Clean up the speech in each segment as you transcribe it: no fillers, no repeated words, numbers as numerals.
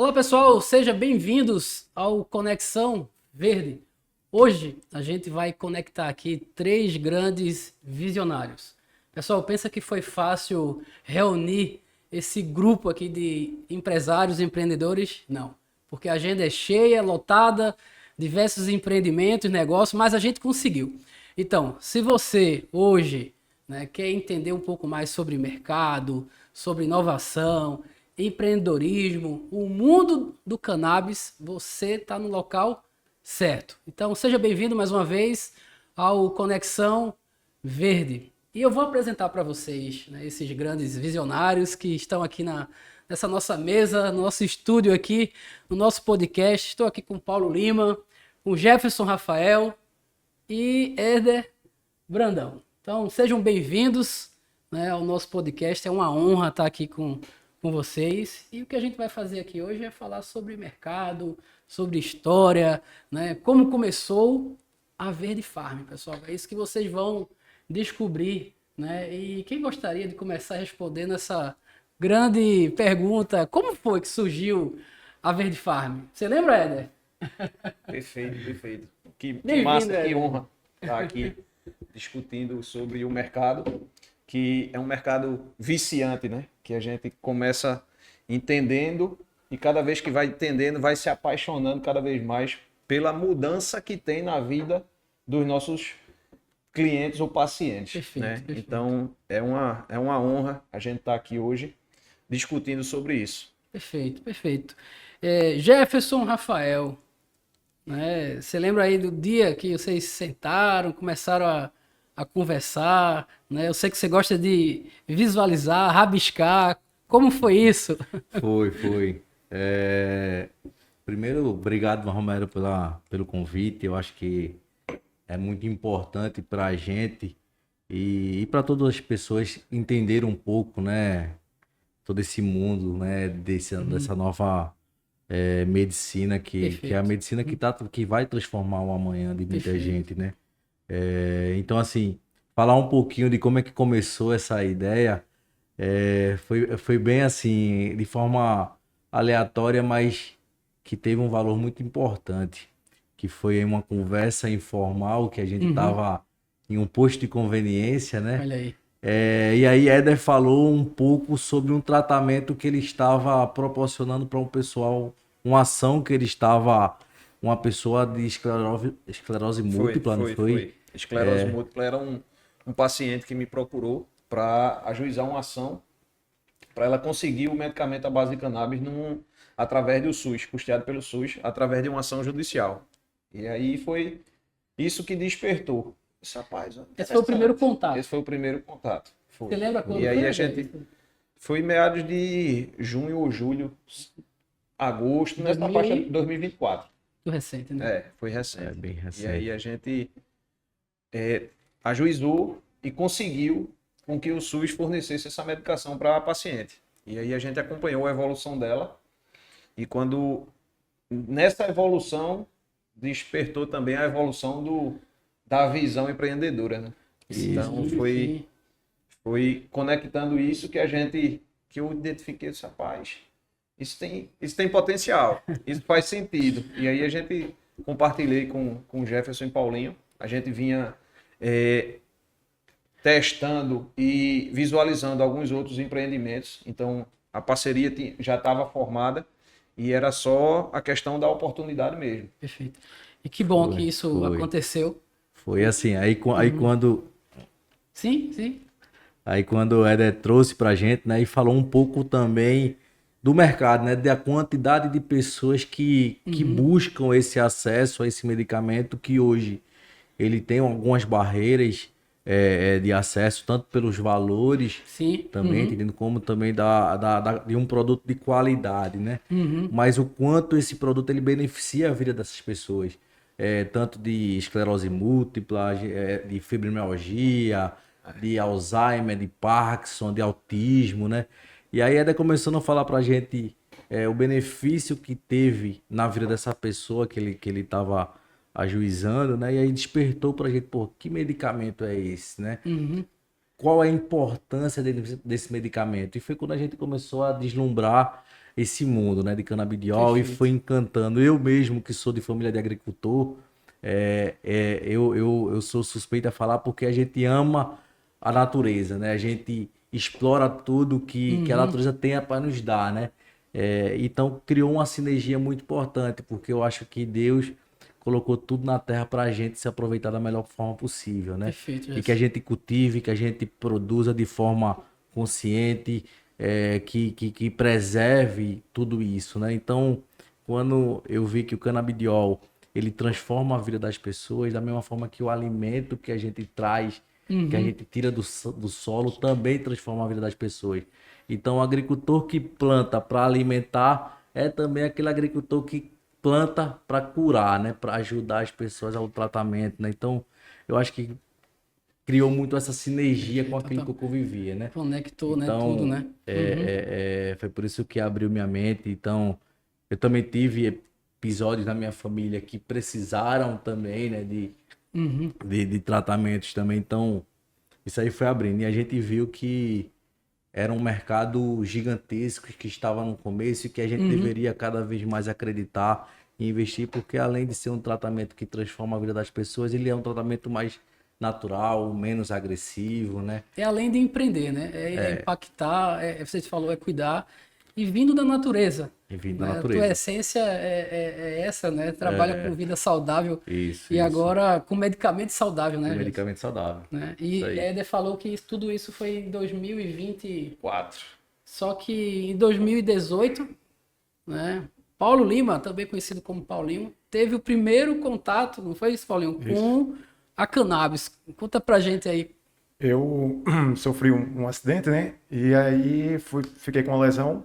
Olá pessoal, sejam bem-vindos ao Conexão Verde. Hoje a gente vai conectar aqui três grandes visionários. Pessoal, pensa que foi fácil reunir esse grupo aqui de empresários e empreendedores? Não, porque a agenda é cheia, lotada, diversos empreendimentos, negócios, mas a gente conseguiu. Então, se você hoje, quer entender um pouco mais sobre mercado, sobre inovação, empreendedorismo, o mundo do cannabis, você está no local certo. Então, seja bem-vindo mais uma vez ao Conexão Verde. E eu vou apresentar para vocês, esses grandes visionários que estão aqui nessa nossa mesa, no nosso estúdio aqui, no nosso podcast. Estou aqui com o Paulo Lima, com Jefferson Rafael e Éder Brandão. Então, sejam bem-vindos, ao nosso podcast. É uma honra estar aqui com vocês. E o que a gente vai fazer aqui hoje é falar sobre mercado, sobre história, como começou a Verde Farm, pessoal. É isso que vocês vão descobrir, E quem gostaria de começar respondendo essa grande pergunta, como foi que surgiu a Verde Farm? Você lembra, Éder? Perfeito, perfeito. Que Bem-vindo, massa, Éder. que honra estar aqui discutindo sobre o mercado, que é um mercado viciante, né? Que a gente começa entendendo e cada vez que vai entendendo, vai se apaixonando cada vez mais pela mudança que tem na vida dos nossos clientes ou pacientes, Perfeito, né? perfeito. Então, é uma honra a gente estar aqui hoje discutindo sobre isso. Perfeito, perfeito. Jefferson Rafael, Você lembra aí do dia que vocês sentaram, começaram a conversar, Eu sei que você gosta de visualizar, rabiscar. Como foi isso? Foi. Primeiro, obrigado, Romero, pelo convite. Eu acho que é muito importante para a gente e para todas as pessoas entenderem um pouco, todo esse mundo, dessa nova medicina que é a Perfeito. medicina que vai transformar o amanhã de muita Perfeito. gente, né? Então, assim, falar um pouquinho de como é que começou essa ideia. Foi bem assim, de forma aleatória, mas que teve um valor muito importante, que foi uma conversa informal que a gente estava em um posto de conveniência, né? Olha aí. E aí Éder falou um pouco sobre um tratamento que ele estava proporcionando para um pessoal, uma ação que ele estava, uma pessoa de esclerose múltipla, não foi? Foi. Esclerose múltipla era um paciente que me procurou para ajuizar uma ação para ela conseguir o medicamento à base de cannabis através do SUS, custeado pelo SUS, através de uma ação judicial. E aí foi isso que despertou. Esse rapaz, Esse foi o primeiro contato. Esse foi o primeiro contato. Foi. Você lembra quando E aí foi, a gente foi em meados de junho ou julho, agosto, nessa faixa de 2024. Muito recente, né? Foi recente. É bem recente. E aí a gente ajuizou e conseguiu com que o SUS fornecesse essa medicação para a paciente. E aí a gente acompanhou a evolução dela. E quando nessa evolução despertou também a evolução da visão empreendedora, né? Então foi conectando isso que eu identifiquei esse rapaz. Isso tem potencial, isso faz sentido. E aí a gente compartilhei com o Jefferson e Paulinho. A gente vinha testando e visualizando alguns outros empreendimentos. Então a parceria já estava formada e era só a questão da oportunidade mesmo. Perfeito. E que bom que isso Foi. aconteceu. Foi assim, aí quando Sim. Aí quando o Éder trouxe pra gente, e falou um pouco também do mercado, da quantidade de pessoas que buscam esse acesso a esse medicamento, que hoje ele tem algumas barreiras de acesso, tanto pelos valores, Sim. também, entendendo, como também de um produto de qualidade, né? Uhum. Mas o quanto esse produto ele beneficia a vida dessas pessoas, tanto de esclerose múltipla, de fibromialgia, de Alzheimer, de Parkinson, de autismo, né? E aí Éder começando a falar pra gente o benefício que teve na vida dessa pessoa que ele estava ajuizando, né? E aí despertou pra gente, pô, que medicamento é esse, né? Qual é a importância desse medicamento? E foi quando a gente começou a deslumbrar esse mundo, né, de canabidiol e Perfeito. foi encantando. Eu mesmo, que sou de família de agricultor, eu sou suspeito a falar porque a gente ama a natureza, né? A gente explora tudo que a Uhum. natureza tem para nos dar, né? Então criou uma sinergia muito importante, porque eu acho que Deus colocou tudo na terra para a gente se aproveitar da melhor forma possível, né? Perfeito, E que a Jefferson. gente cultive, que a gente produza de forma consciente, que preserve tudo isso, né? Então, quando eu vi que o canabidiol ele transforma a vida das pessoas, da mesma forma que o alimento que a gente traz, que a Uhum. gente tira do solo, também transforma a vida das pessoas. Então, o agricultor que planta para alimentar é também aquele agricultor que planta para curar, né? Para ajudar as pessoas ao tratamento, né? Então, eu acho que criou muito essa sinergia com Perfeito. aquilo Então, que eu convivia, né? conectou, né? Tudo, Então, né? Uhum. foi por isso que abriu minha mente. Então, eu também tive episódios na minha família que precisaram também, né, Uhum. de tratamentos também. Então, isso aí foi abrindo. E a gente viu que era um mercado gigantesco que estava no começo e que a gente Uhum. deveria cada vez mais acreditar e investir, porque além de ser um tratamento que transforma a vida das pessoas, ele é um tratamento mais natural, menos agressivo, né? É além de empreender, né? É impactar, você falou, é cuidar. E vindo da natureza, E vindo da né? A tua natureza. essência é essa, né? Trabalha com vida saudável Isso, e isso. agora com medicamento saudável, Com né, Jefferson? medicamento saudável. Né? Isso E aí. Éder falou que tudo isso foi em 2020, 4. só que em 2018, né? Paulo Lima, também conhecido como Paulinho, teve o primeiro contato, não foi isso, Paulinho, Isso. com a cannabis. Conta pra gente aí. Eu sofri um acidente, né? E aí fiquei com uma lesão,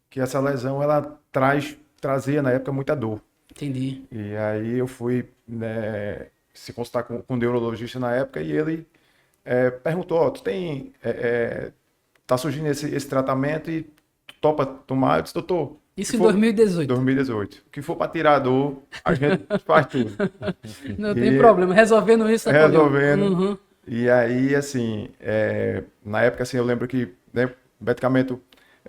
que essa lesão ela trazia na época muita dor. Entendi. E aí eu fui, né, se consultar com um neurologista na época e ele perguntou, ó, tu tem, tá surgindo esse tratamento e tu topa tomar? Eu disse, doutor, o que Isso em for 2018. 2018, o que for para tirar a dor, a gente faz tudo. Não tem E problema. Resolvendo isso, né, Paulinho? resolvendo. Uhum. E aí, assim, na época, assim, eu lembro que, né, medicamento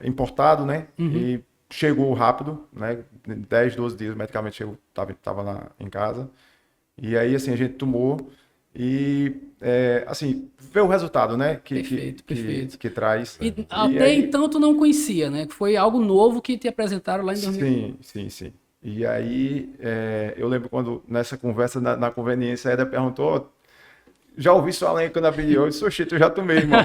importado, né, e chegou rápido, né, 10, 12 dias o medicamento chegou, tava lá em casa. E aí, assim, a gente tomou e, assim, vê o resultado, né, Perfeito, perfeito. que traz. E E até aí, então tu não conhecia, né? Que foi algo novo que te apresentaram lá em 2000. sim, sim, sim. E aí, eu lembro quando, nessa conversa, na conveniência, a Eda perguntou, "Ó, já ouvi falar em canabidiol?" Eu disse, oxi, eu já tomei, irmão.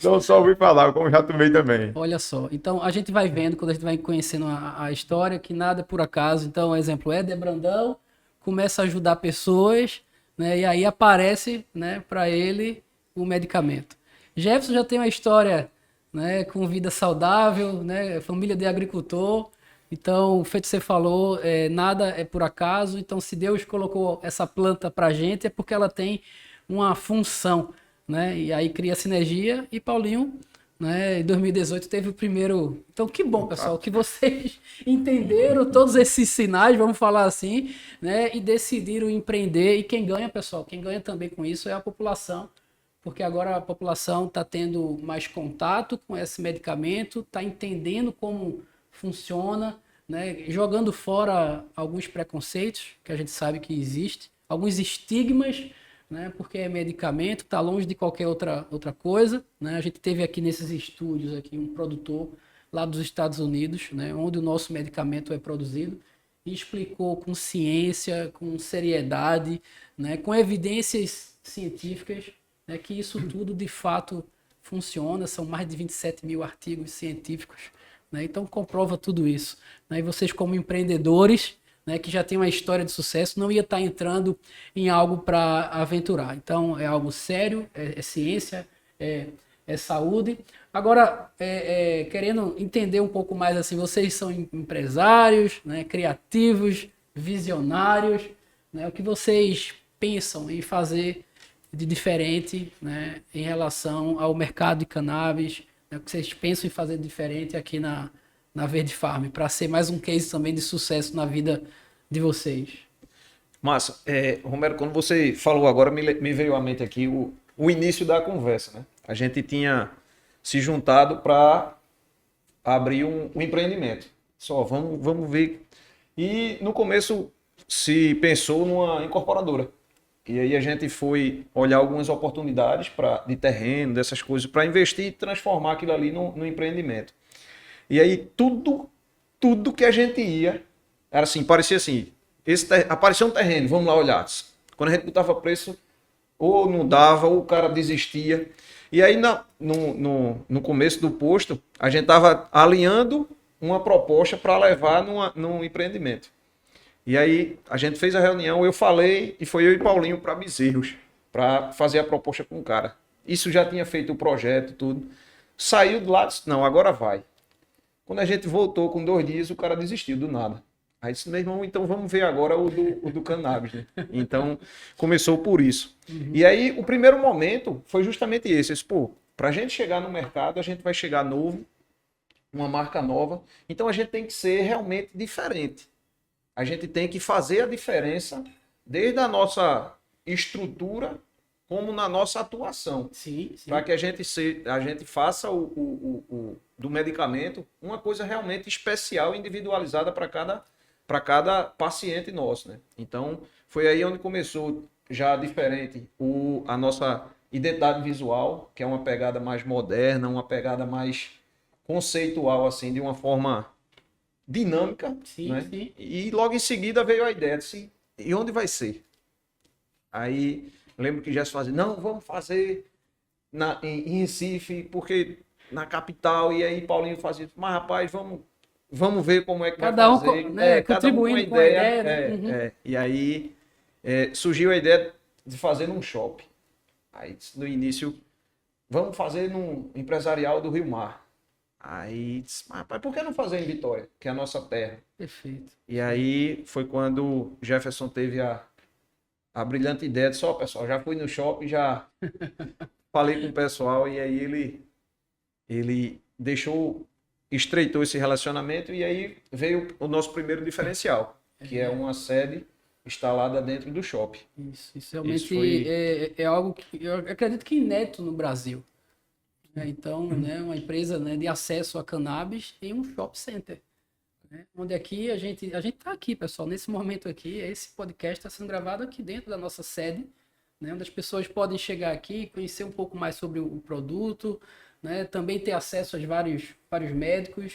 Não só ouvi falar, como já tomei também. Olha só. Então a gente vai vendo, quando a gente vai conhecendo a história, que nada é por acaso. Então, exemplo, Éder Brandão começa a ajudar pessoas, né? E aí aparece, né, para ele o medicamento. Jefferson já tem uma história, né, com vida saudável, né? Família de agricultor. Então, feito você falou, nada é por acaso. Então, se Deus colocou essa planta pra gente, é porque ela tem uma função, né? E aí cria sinergia. E Paulinho, né, em 2018 teve o primeiro. Então, que bom, pessoal, que vocês entenderam todos esses sinais, vamos falar assim, né? E decidiram empreender. E quem ganha, pessoal, quem ganha também com isso é a população, porque agora a população está tendo mais contato com esse medicamento, está entendendo como funciona, né? Jogando fora alguns preconceitos que a gente sabe que existe, alguns estigmas, né? Porque é medicamento, está longe de qualquer outra coisa, né? A gente teve aqui nesses estúdios aqui um produtor lá dos Estados Unidos, né? Onde o nosso medicamento é produzido e explicou com ciência, com seriedade, né? Com evidências científicas, né? Que isso tudo de fato funciona. São mais de 27 mil artigos científicos, né? Então comprova tudo isso, né? E vocês como empreendedores, né, que já tem uma história de sucesso, não ia estar entrando em algo para aventurar. Então é algo sério, é ciência, é saúde. Agora, querendo entender um pouco mais assim, vocês são empresários, né, criativos, visionários, né? O que vocês pensam em fazer de diferente, né, em relação ao mercado de cannabis, né, o que vocês pensam em fazer de diferente aqui na Verde Farm, para ser mais um case também de sucesso na vida de vocês? Massa. Romero, quando você falou agora, me veio à mente aqui o início da conversa, né? A gente tinha se juntado para abrir um empreendimento. Só, vamos ver. E no começo se pensou numa incorporadora. E aí a gente foi olhar algumas oportunidades de terreno, dessas coisas, para investir e transformar aquilo ali no empreendimento. E aí tudo que a gente ia, era assim, parecia assim, apareceu um terreno, vamos lá olhar. Quando a gente botava preço, ou não dava, ou o cara desistia. E aí no começo do posto, a gente estava alinhando uma proposta para levar num empreendimento. E aí a gente fez a reunião, eu falei, e foi eu e Paulinho para Bezerros, para fazer a proposta com o cara. Isso já tinha feito o projeto, tudo. Saiu do lado, disse, não, agora vai. Quando a gente voltou com 2 dias, o cara desistiu do nada. Aí disse, meu irmão, então vamos ver agora o do cannabis, né? Então começou por isso. E aí o primeiro momento foi justamente esse. Eu disse, pô, para a gente chegar no mercado, a gente vai chegar novo, uma marca nova. Então a gente tem que ser realmente diferente. A gente tem que fazer a diferença desde a nossa estrutura como na nossa atuação. Sim. Para que a gente faça do medicamento uma coisa realmente especial, individualizada para cada paciente nosso, né? Então, foi aí onde começou já diferente a nossa identidade visual, que é uma pegada mais moderna, uma pegada mais conceitual, assim, de uma forma dinâmica, Sim, né? sim. E logo em seguida veio a ideia de assim, e onde vai ser? Aí lembro que já se fazia, não, vamos fazer em Recife, porque na capital, e aí Paulinho fazia, mas rapaz, vamos ver como é que Cada vai um, fazer. né, Cada um contribuindo com a ideia, né? E aí surgiu a ideia de fazer num shopping. Aí no início, vamos fazer num empresarial do Rio Mar. Aí disse, mas rapaz, por que não fazer em Vitória, que é a nossa terra? Perfeito. E aí foi quando Jefferson teve a brilhante ideia de só, pessoal, já fui no shopping, já falei com o pessoal, e aí ele estreitou esse relacionamento, e aí veio o nosso primeiro diferencial, que é uma sede instalada dentro do shopping. Isso realmente Isso foi- é algo que eu acredito que inédito no Brasil. Né? Então, né, uma empresa, né, de acesso a cannabis em um shopping center. Né? Onde aqui a gente está aqui, pessoal, nesse momento aqui, esse podcast está sendo gravado aqui dentro da nossa sede, né, onde as pessoas podem chegar aqui, conhecer um pouco mais sobre o produto, né, também ter acesso aos vários médicos.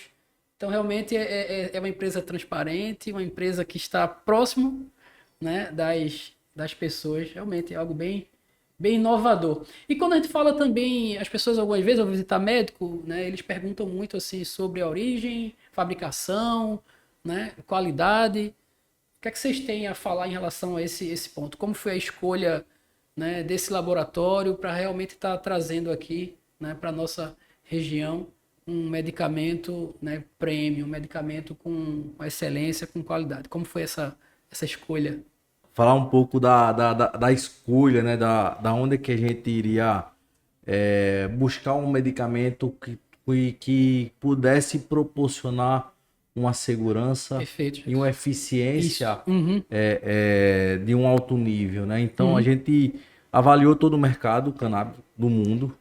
Então, realmente é uma empresa transparente, uma empresa que está próximo, né, das pessoas. Realmente é algo bem inovador. E quando a gente fala também, as pessoas algumas vezes ao visitar médico, né, eles perguntam muito assim sobre a origem, fabricação, né, qualidade. O que é que vocês têm a falar em relação a esse ponto? Como foi a escolha, né, desse laboratório para realmente estar trazendo aqui, né, para nossa região um medicamento, né, premium, um medicamento com excelência, com qualidade? Como foi essa escolha? Falar um pouco da escolha, né? Da onde que a gente iria buscar um medicamento que pudesse proporcionar uma segurança Perfeito. e uma eficiência Isso. Uhum. de um alto nível, né? Então a gente avaliou todo o mercado cannabis do mundo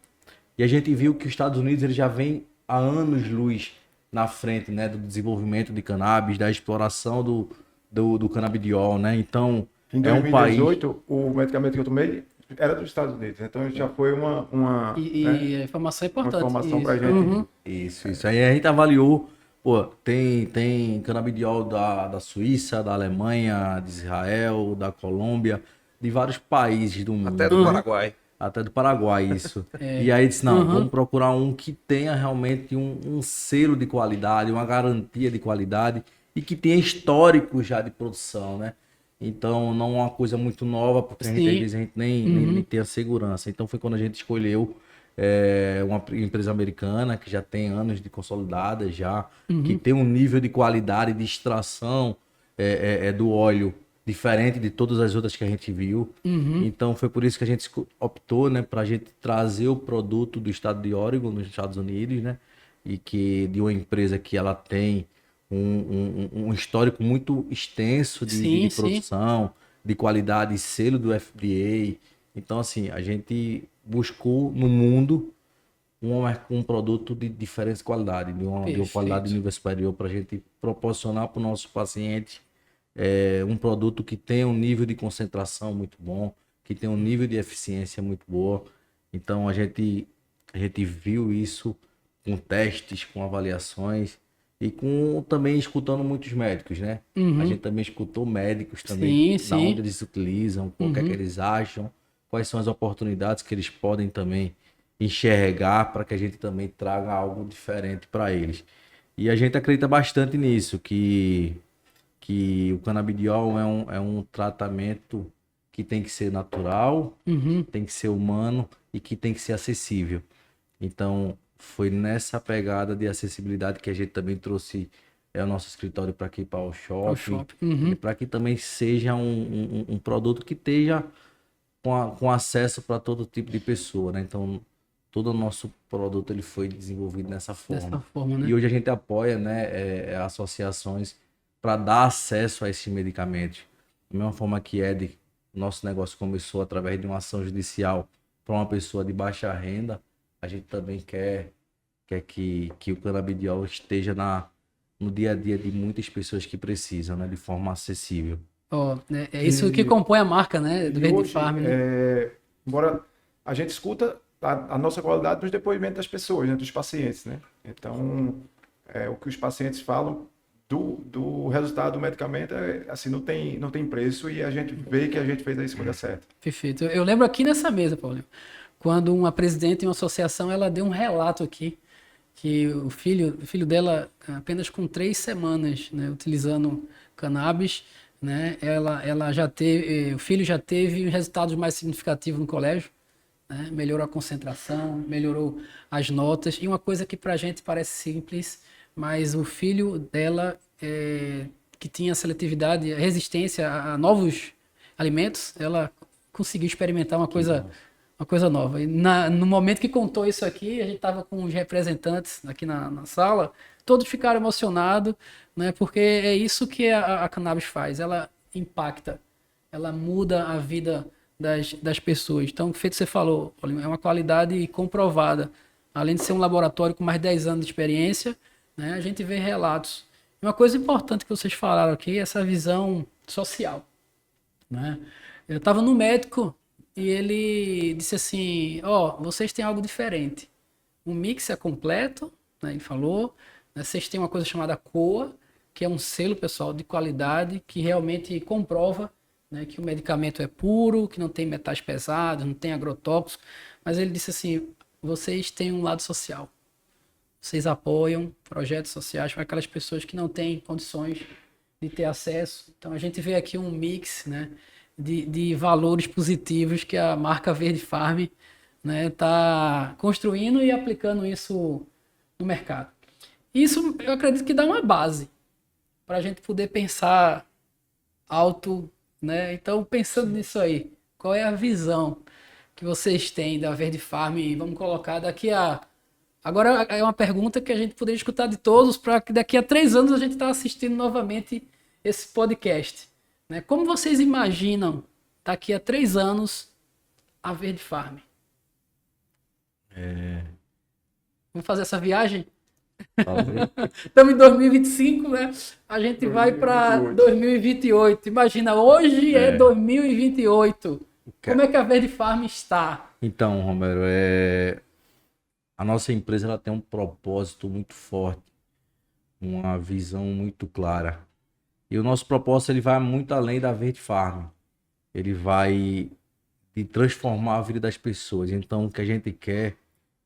e a gente viu que os Estados Unidos ele já vem há anos-luz na frente, né? Do desenvolvimento de cannabis, da exploração do canabidiol, né? Então Em é um país. 2018, o medicamento que eu tomei era dos Estados Unidos. Então já foi uma E a informação é importante. uma informação Isso. pra gente. Uhum. Isso. Aí a gente avaliou, pô, tem canabidiol da Suíça, da Alemanha, de Israel, da Colômbia, de vários países do mundo. Até do Paraguai. Até do Paraguai, isso. E aí disse, não, vamos procurar um que tenha realmente um selo de qualidade, uma garantia de qualidade e que tenha histórico já de produção, né? Então, não é uma coisa muito nova, porque a gente nem tem a segurança. Então, foi quando a gente escolheu uma empresa americana que já tem anos de consolidada já, que tem um nível de qualidade de extração do óleo diferente de todas as outras que a gente viu. Então, foi por isso que a gente optou, né, para a gente trazer o produto do estado de Oregon, nos Estados Unidos, né, e que de uma empresa que ela tem um histórico muito extenso de produção, de qualidade, selo do FDA. Então, assim, a gente buscou no mundo um produto de diferente qualidade, de uma qualidade de Perfeito. nível superior, para a gente proporcionar para o nosso paciente um produto que tenha um nível de concentração muito bom, que tenha um nível de eficiência muito boa. Então a gente viu isso com testes, com avaliações e com também escutando muitos médicos, né? A gente também escutou médicos também, Sim, da onde sim. eles utilizam, o que é que eles acham, quais são as oportunidades que eles podem também enxergar para que a gente também traga algo diferente para eles. E a gente acredita bastante nisso, que o canabidiol é um tratamento que tem que ser natural, Uhum. tem que ser humano e que tem que ser acessível. Então, foi nessa pegada de acessibilidade que a gente também trouxe o nosso escritório para aqui, para o Ao shopping, shopping. Uhum. para que também seja um produto que esteja com acesso para todo tipo de pessoa, né? Então, todo o nosso produto ele foi desenvolvido dessa Dessa forma. forma, né? E hoje a gente apoia, né, associações para dar acesso a esses medicamentos. Da mesma forma que nosso negócio começou através de uma ação judicial para uma pessoa de baixa renda, a gente também quer que o canabidiol esteja no dia a dia de muitas pessoas que precisam, né, de forma acessível. Ó, né, é isso que compõe a marca, né? Do E Verde hoje, Farm, né? embora a gente escuta a nossa qualidade nos depoimentos das pessoas, né, dos pacientes, né? Então, o que os pacientes falam do resultado do medicamento assim, não tem preço e a gente vê que a gente fez a escolha certa. Perfeito. Eu lembro aqui nessa mesa, Paulinho, quando uma presidente de uma associação, ela deu um relato aqui, que o filho dela, apenas com 3 semanas, né, utilizando cannabis, né, ela já teve, o filho já teve resultados mais significativos no colégio, né, melhorou a concentração, melhorou as notas, e uma coisa que pra gente parece simples, mas o filho dela, que tinha seletividade, resistência a novos alimentos, ela conseguiu experimentar uma coisa nova. E no momento que contou isso aqui, a gente estava com os representantes aqui na sala, todos ficaram emocionados, né? Porque é isso que a cannabis faz. Ela impacta, ela muda a vida das pessoas. Então, feito você falou, é uma qualidade comprovada. Além de ser um laboratório com mais de 10 anos de experiência, né? A gente vê relatos. E uma coisa importante que vocês falaram aqui é essa visão social, né? Eu estava no médico e ele disse assim: ó, vocês têm algo diferente. O mix é completo, né? Ele falou. Né? Vocês têm uma coisa chamada COA, que é um selo, pessoal, de qualidade que realmente comprova, né, que o medicamento é puro, que não tem metais pesados, não tem agrotóxicos. Mas ele disse assim: vocês têm um lado social. Vocês apoiam projetos sociais para aquelas pessoas que não têm condições de ter acesso. Então a gente vê aqui um mix, né, de valores positivos que a marca Verde Farm, né, tá construindo e aplicando isso no mercado. Isso eu acredito que dá uma base para a gente poder pensar alto, né? Então pensando nisso aí, qual é a visão que vocês têm da Verde Farm? Vamos colocar daqui a... Agora é uma pergunta que a gente poderia escutar de todos para que daqui a 3 anos a gente está assistindo novamente esse podcast. Né? Como vocês imaginam daqui a 3 anos a Verde Farm? Vamos fazer essa viagem? Estamos em 2025, né? A gente vai para 2028. Imagina, hoje é 2028. Como é que a Verde Farm está? Então, Romero, a nossa empresa ela tem um propósito muito forte, uma visão muito clara. E o nosso propósito ele vai muito além da Verde Farm. Ele vai de transformar a vida das pessoas. Então, o que a gente quer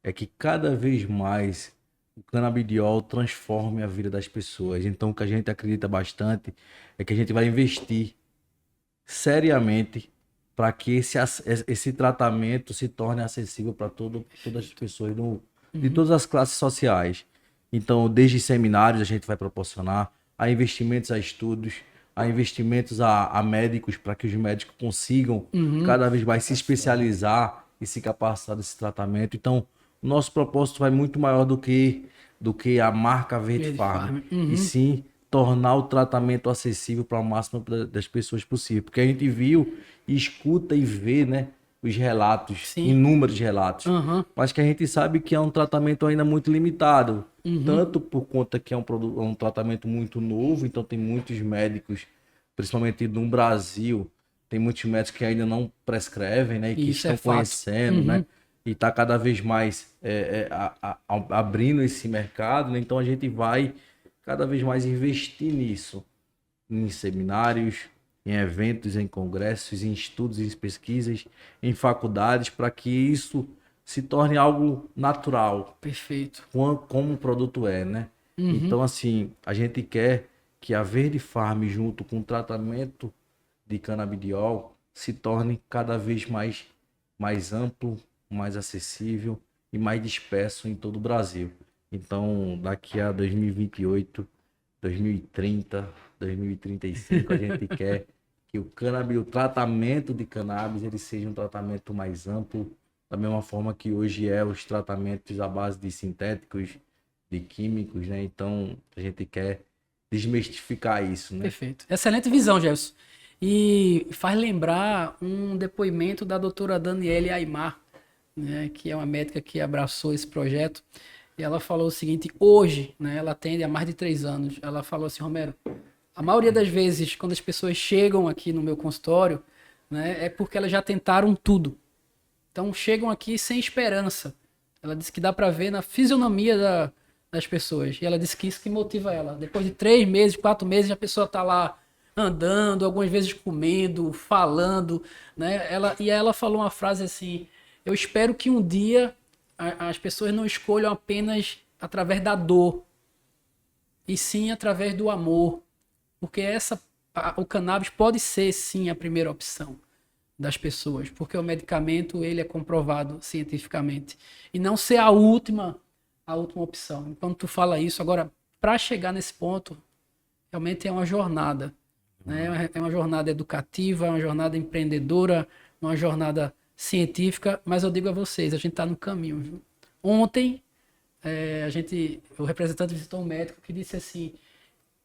é que cada vez mais o canabidiol transforme a vida das pessoas. Então, o que a gente acredita bastante é que a gente vai investir seriamente para que esse tratamento se torne acessível para todas as pessoas de todas as classes sociais. Então, desde seminários a gente vai proporcionar, a investimentos a estudos, a investimentos a médicos para que os médicos consigam cada vez mais se especializar e se capacitar desse tratamento. Então, o nosso propósito vai muito maior do que a marca Verde Farm, e sim tornar o tratamento acessível para o máximo das pessoas possível. Porque a gente viu, escuta e vê, né, os relatos, Sim. inúmeros relatos. Aham. Mas que a gente sabe que é um tratamento ainda muito limitado. Tanto por conta que é um tratamento muito novo, então tem muitos médicos, principalmente no Brasil, tem muitos médicos que ainda não prescrevem, né? E que Isso é estão fato. conhecendo, né? E está cada vez mais abrindo esse mercado, né? Então a gente vai cada vez mais investir nisso, em seminários, em eventos, em congressos, em estudos, em pesquisas, em faculdades, para que isso se torne algo natural, Perfeito. como o produto é, né? Então, assim, a gente quer que a Verde Farm, junto com o tratamento de canabidiol, se torne cada vez mais amplo, mais acessível e mais disperso em todo o Brasil. Então, daqui a 2028, 2030, 2035, a gente quer que o tratamento de cannabis ele seja um tratamento mais amplo, da mesma forma que hoje os tratamentos à base de sintéticos, de químicos, né? Então, a gente quer desmistificar isso, né? Perfeito. Excelente visão, Jefferson. E faz lembrar um depoimento da doutora Daniele Aymar, né, que é uma médica que abraçou esse projeto. E ela falou o seguinte, hoje, né, ela atende há mais de 3 anos, ela falou assim, Romero, a maioria das vezes, quando as pessoas chegam aqui no meu consultório, né, é porque elas já tentaram tudo. Então, chegam aqui sem esperança. Ela disse que dá para ver na fisionomia das pessoas. E ela disse que isso que motiva ela. Depois de 3 meses, 4 meses, a pessoa está lá andando, algumas vezes comendo, falando, né? E aí ela falou uma frase assim, eu espero que um dia as pessoas não escolham apenas através da dor, e sim através do amor. Porque o cannabis pode ser, sim, a primeira opção das pessoas, porque o medicamento ele é comprovado cientificamente e não ser a última opção. Quando tu fala isso, agora para chegar nesse ponto, realmente é uma jornada, né? É uma jornada educativa, é uma jornada empreendedora, uma jornada científica, mas eu digo a vocês, a gente está no caminho, viu? Ontem o representante visitou um médico que disse assim,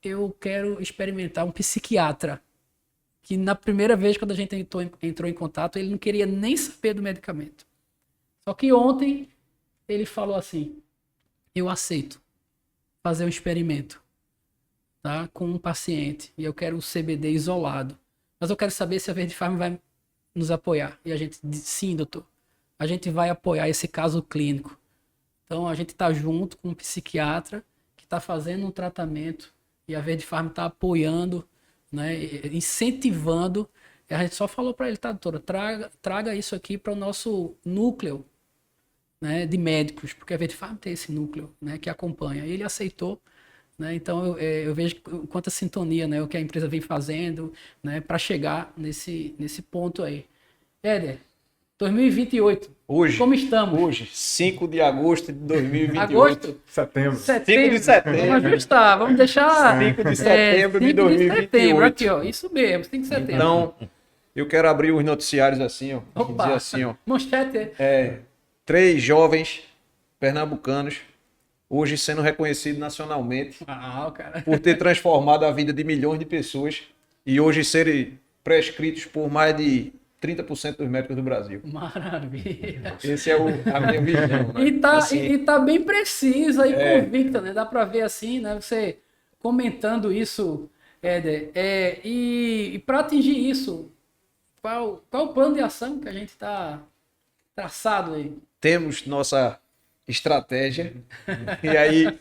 eu quero experimentar um psiquiatra, que na primeira vez quando a gente entrou em contato, ele não queria nem saber do medicamento. Só que ontem ele falou assim, eu aceito fazer um experimento, tá, com um paciente, e eu quero o CBD isolado, mas eu quero saber se a Verde Farm vai nos apoiar. E a gente disse, sim, doutor, a gente vai apoiar esse caso clínico. Então a gente está junto com um psiquiatra que está fazendo um tratamento e a Verde Farm está apoiando, né, incentivando. A gente só falou para ele, tá, doutora, traga isso aqui para o nosso núcleo, né, de médicos, porque a Verde Farm tem esse núcleo, né, que acompanha. E ele aceitou, né, então eu vejo quanta sintonia, né, o que a empresa vem fazendo, né, para chegar nesse ponto aí. Éder, 2028. Hoje. Como estamos? Hoje, 5 de agosto de 2028. Agosto? Setembro. 5 de setembro. Vamos ajustar, vamos deixar... 5 de setembro de 5 de 2028. setembro, aqui, ó. Isso mesmo, 5 de setembro. Então, eu quero abrir os noticiários assim, ó. E Opa, dizer assim, ó. manchete. 3 jovens pernambucanos, hoje sendo reconhecidos nacionalmente Cara. por ter transformado a vida de milhões de pessoas e hoje serem prescritos por mais de 30% dos médicos do Brasil. Maravilha. Esse é a minha visão, né? E tá bem precisa e convicta, né? Dá pra ver assim, né? Você comentando isso, Éder. E para atingir isso, qual o plano de ação que a gente tá traçado aí? Temos nossa estratégia. E aí,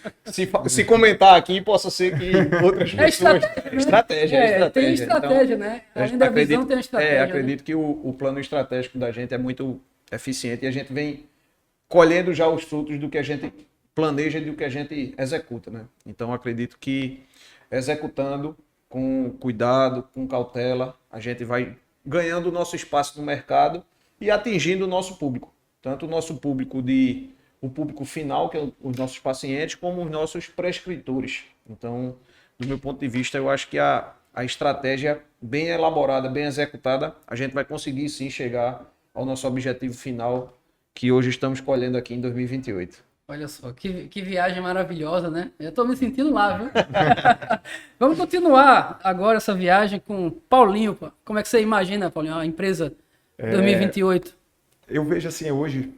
se comentar aqui, possa ser que outras pessoas... Estratégia. Tem estratégia, Então, né? Além da visão, tem a estratégia. Acredito que o plano estratégico da gente é muito eficiente e a gente vem colhendo já os frutos do que a gente planeja e do que a gente executa, né? Então, acredito que executando com cuidado, com cautela, a gente vai ganhando o nosso espaço no mercado e atingindo o nosso público. Tanto o nosso público o público final, que é os nossos pacientes, como os nossos prescritores. Então, do meu ponto de vista, eu acho que a estratégia bem elaborada, bem executada, a gente vai conseguir sim chegar ao nosso objetivo final, que hoje estamos colhendo aqui em 2028. Olha só, que viagem maravilhosa, né? Eu tô me sentindo lá, viu? Vamos continuar agora essa viagem com Paulinho. Pô. Como é que você imagina, Paulinho, a empresa 2028? eu vejo assim hoje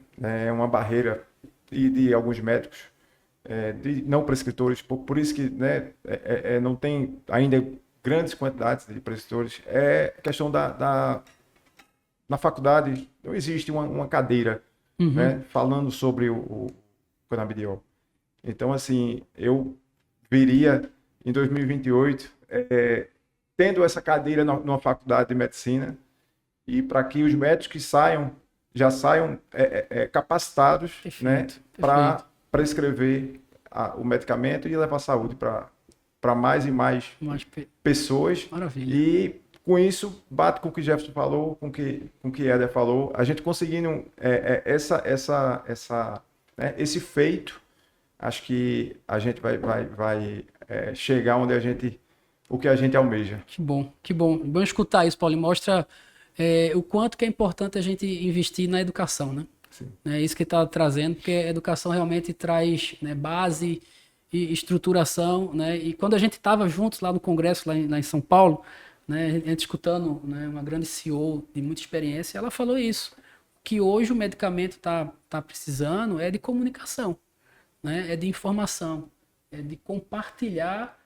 uma barreira de alguns médicos, de não prescritores, por isso que né, não tem ainda grandes quantidades de prescritores, é a questão na faculdade não existe uma cadeira né, falando sobre o canabidiol. Então, assim, eu veria em 2028 tendo essa cadeira numa faculdade de medicina e para que os médicos que já saiam capacitados né, para prescrever o medicamento e levar saúde para mais e mais pessoas. Maravilha. E com isso, bate com o que Jefferson falou, com o que Éder falou, a gente conseguindo esse feito, acho que a gente vai chegar onde o que a gente almeja. Que bom, que bom. Bom escutar isso, Paulinho. Mostra o quanto que é importante a gente investir na educação, né? Sim. É isso que está trazendo, porque a educação realmente traz né, base e estruturação, né? E quando a gente estava juntos lá no congresso, lá em São Paulo, né, a gente escutando né, uma grande CEO de muita experiência, ela falou isso, que hoje o medicamento tá precisando é de comunicação, né? É de informação, é de compartilhar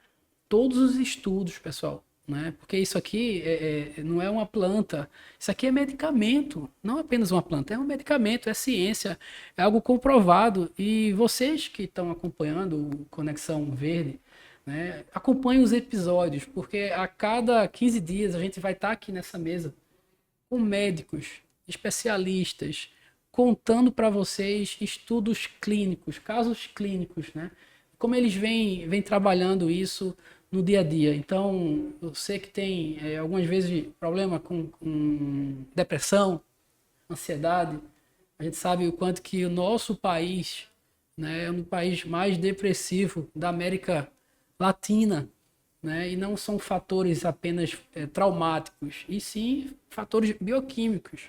todos os estudos, pessoal, né? Porque isso aqui não é uma planta, isso aqui é medicamento, não apenas uma planta, é um medicamento, é ciência, é algo comprovado. E vocês que estão acompanhando o Conexão Verde, né, acompanhem os episódios, porque a cada 15 dias a gente vai estar aqui nessa mesa com médicos, especialistas, contando para vocês estudos clínicos, casos clínicos, né? Como eles vêm trabalhando isso no dia a dia. Então, eu sei que tem algumas vezes problema com depressão, ansiedade. A gente sabe o quanto que o nosso país né, é um país mais depressivo da América Latina, né? E não são fatores apenas traumáticos, e sim fatores bioquímicos,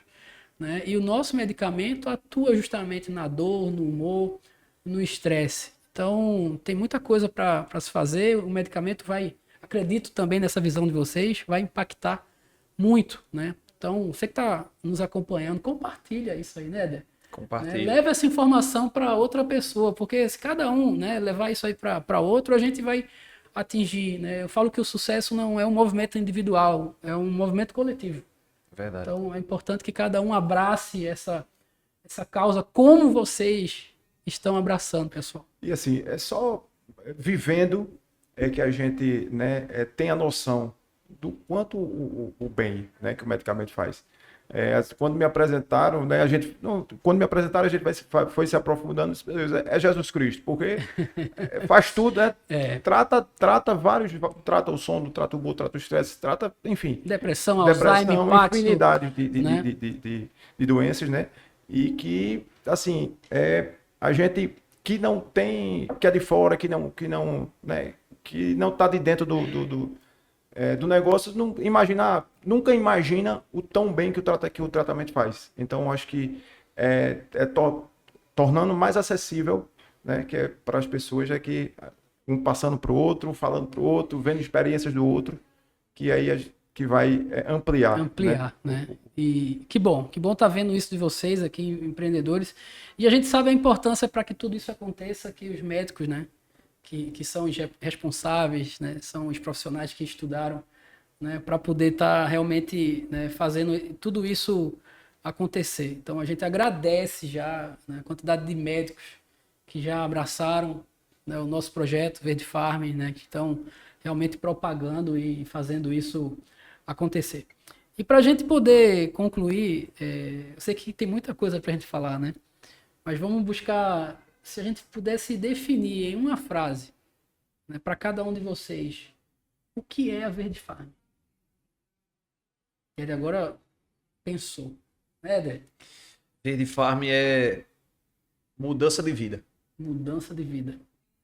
né? E o nosso medicamento atua justamente na dor, no humor, no estresse. Então, tem muita coisa para se fazer. O medicamento vai, acredito também nessa visão de vocês, vai impactar muito, né? Então, você que está nos acompanhando, compartilha isso aí, né, Éder? Compartilha. Leva essa informação para outra pessoa, porque se cada um né, levar isso aí para outro, a gente vai atingir. Né? Eu falo que o sucesso não é um movimento individual, é um movimento coletivo. Verdade. Então, é importante que cada um abrace essa causa como vocês estão abraçando, pessoal. E assim, é só vivendo que a gente né, tem a noção do quanto o bem né, que o medicamento faz. Quando me apresentaram, né, a gente foi se aprofundando, é Jesus Cristo, porque faz tudo, né? Trata o sono, trata o humor, trata o estresse, trata, enfim. Depressão, Alzheimer, Parkinson, infinidade né? de doenças, né? E que, assim, a gente que não tem, que é de fora, que não está de dentro do negócio, nunca imagina o tão bem que o tratamento faz. Então, acho que tornando mais acessível, né, que para as pessoas, que um passando para o outro, falando para o outro, vendo experiências do outro, que aí que vai ampliar. Ampliar, né? E que bom estar vendo isso de vocês aqui, empreendedores. E a gente sabe a importância para que tudo isso aconteça, que os médicos, né? Que são os responsáveis, né? São os profissionais que estudaram, né? Para poder estar realmente né? Fazendo tudo isso acontecer. Então a gente agradece já né? A quantidade de médicos que já abraçaram né? O nosso projeto Verde Farm, né? Que estão realmente propagando e fazendo isso acontecer. E para a gente poder concluir, eu sei que tem muita coisa para a gente falar, né? Mas vamos buscar, se a gente pudesse definir em uma frase, né, para cada um de vocês, o que é a Verde Farm? Ele agora pensou, né, Éder? Verde Farm é mudança de vida. Mudança de vida.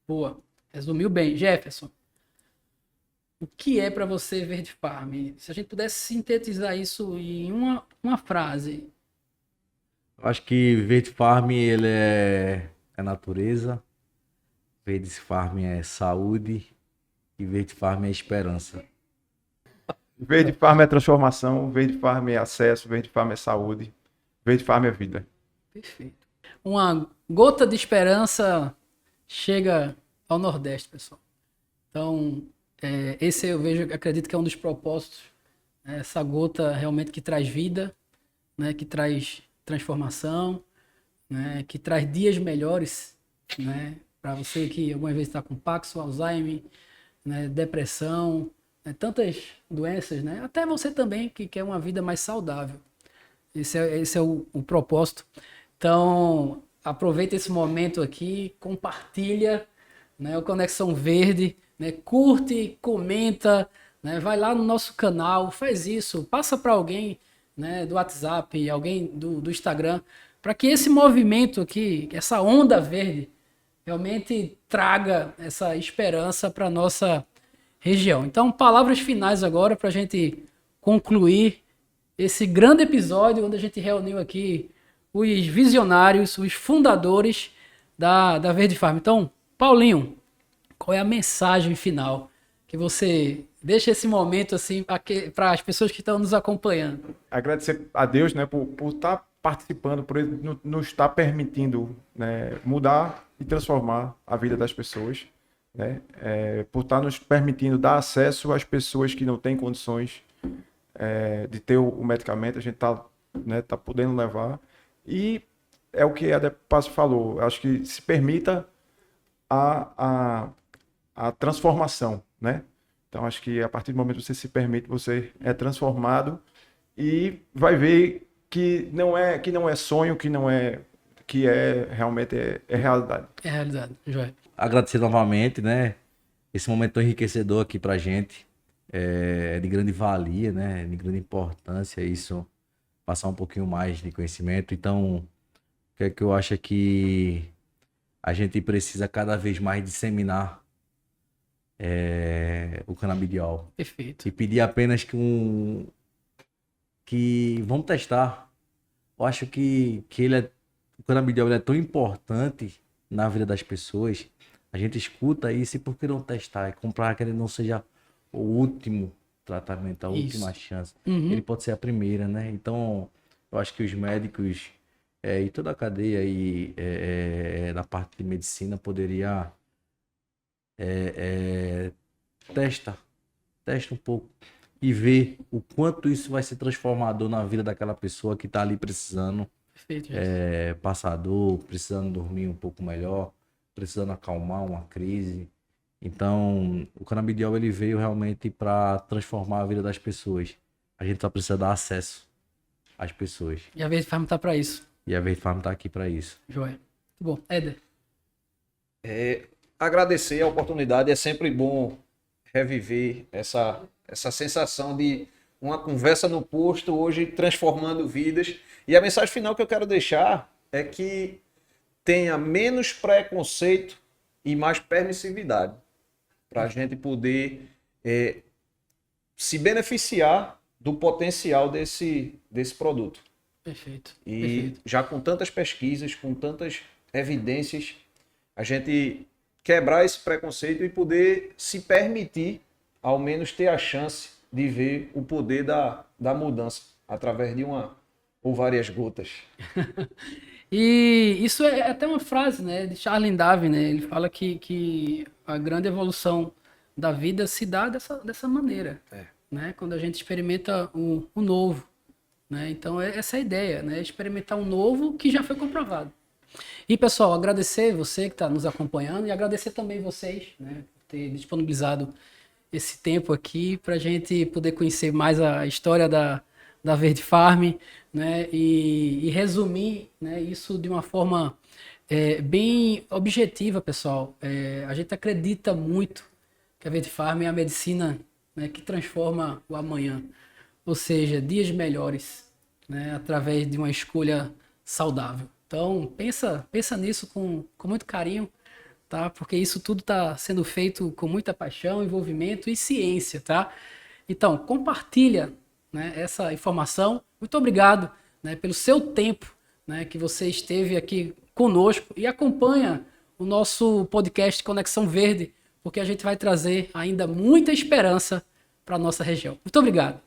Boa. Resumiu bem. Jefferson, o que é para você Verde Farm? Se a gente pudesse sintetizar isso em uma frase. Acho que Verde Farm ele é natureza, Verde Farm é saúde e Verde Farm é esperança. Verde Farm é transformação, Verde Farm é acesso, Verde Farm é saúde, Verde Farm é vida. Perfeito. Uma gota de esperança chega ao Nordeste, pessoal. Então, esse eu acredito que é um dos propósitos, né? Essa gota realmente que traz vida, né? Que traz transformação, né? Que traz dias melhores, né? Para você que algumas vezes está com Parkinson, Alzheimer, né? Depressão, né? Tantas doenças, né? Até você também que quer uma vida mais saudável. Esse é o propósito. Então, aproveita esse momento aqui, compartilha, né, o Conexão Verde, né, curte, comenta, né, vai lá no nosso canal, faz isso, passa para alguém, né, do WhatsApp, alguém do Instagram, para que esse movimento aqui, essa onda verde, realmente traga essa esperança para a nossa região. Então, palavras finais agora para a gente concluir esse grande episódio onde a gente reuniu aqui os visionários, os fundadores da Verde Farm. Então, Paulinho, qual é a mensagem final que você deixa esse momento assim para as pessoas que estão nos acompanhando? Agradecer a Deus, né, por estar participando, por ele nos estar permitindo, né, mudar e transformar a vida das pessoas, né, por estar nos permitindo dar acesso às pessoas que não têm condições de ter o medicamento, a gente está, né, tá podendo levar. E é o que a Depasso falou, acho que se permita a transformação, né? Então acho que a partir do momento que você se permite, você é transformado e vai ver que não é sonho, que realmente é realidade. É realidade, Joé. Agradecer novamente, né? Esse momento tão enriquecedor aqui pra gente. É de grande valia, né? De grande importância isso, passar um pouquinho mais de conhecimento. Então, o que é que eu acho que a gente precisa cada vez mais disseminar o canabidiol. Perfeito. E pedir apenas que vamos testar. Eu acho que o canabidiol ele é tão importante na vida das pessoas. A gente escuta isso e por que não testar? É comprar que ele não seja o último tratamento, a última chance. Uhum. Ele pode ser a primeira, né? Então, eu acho que os médicos e toda a cadeia aí da parte de medicina poderia testa um pouco e ver o quanto isso vai ser transformador na vida daquela pessoa que está ali precisando Perfeito, passar dor, precisando dormir um pouco melhor, precisando acalmar uma crise. Então, o canabidiol ele veio realmente para transformar a vida das pessoas. A gente só precisa dar acesso às pessoas. E a Verde Farm tá para isso. E a Verde Farm tá aqui para isso. Joia. Muito bom. Éder. Agradecer a oportunidade, é sempre bom reviver essa sensação de uma conversa no posto, hoje transformando vidas. E a mensagem final que eu quero deixar é que tenha menos preconceito e mais permissividade, para a gente poder se beneficiar do potencial desse produto. Perfeito. E Perfeito. já com tantas pesquisas, com tantas evidências, a gente quebrar esse preconceito e poder se permitir, ao menos ter a chance de ver o poder da mudança através de uma ou várias gotas. E isso é até uma frase, né, de Charles Darwin, né? Ele fala que a grande evolução da vida se dá dessa maneira, né? Quando a gente experimenta o novo, né? Então essa é a ideia, né? Experimentar um novo que já foi comprovado. E pessoal, agradecer você que está nos acompanhando e agradecer também vocês, né, por ter disponibilizado esse tempo aqui para a gente poder conhecer mais a história da Verde Farm, né, e resumir, né, isso de uma forma bem objetiva, pessoal. A gente acredita muito que a Verde Farm é a medicina, né, que transforma o amanhã, ou seja, dias melhores, né, através de uma escolha saudável. Então, pensa nisso com muito carinho, tá? Porque isso tudo está sendo feito com muita paixão, envolvimento e ciência, tá? Então, compartilha, né, essa informação. Muito obrigado, né, pelo seu tempo, né, que você esteve aqui conosco e acompanha o nosso podcast Conexão Verde, porque a gente vai trazer ainda muita esperança para a nossa região. Muito obrigado.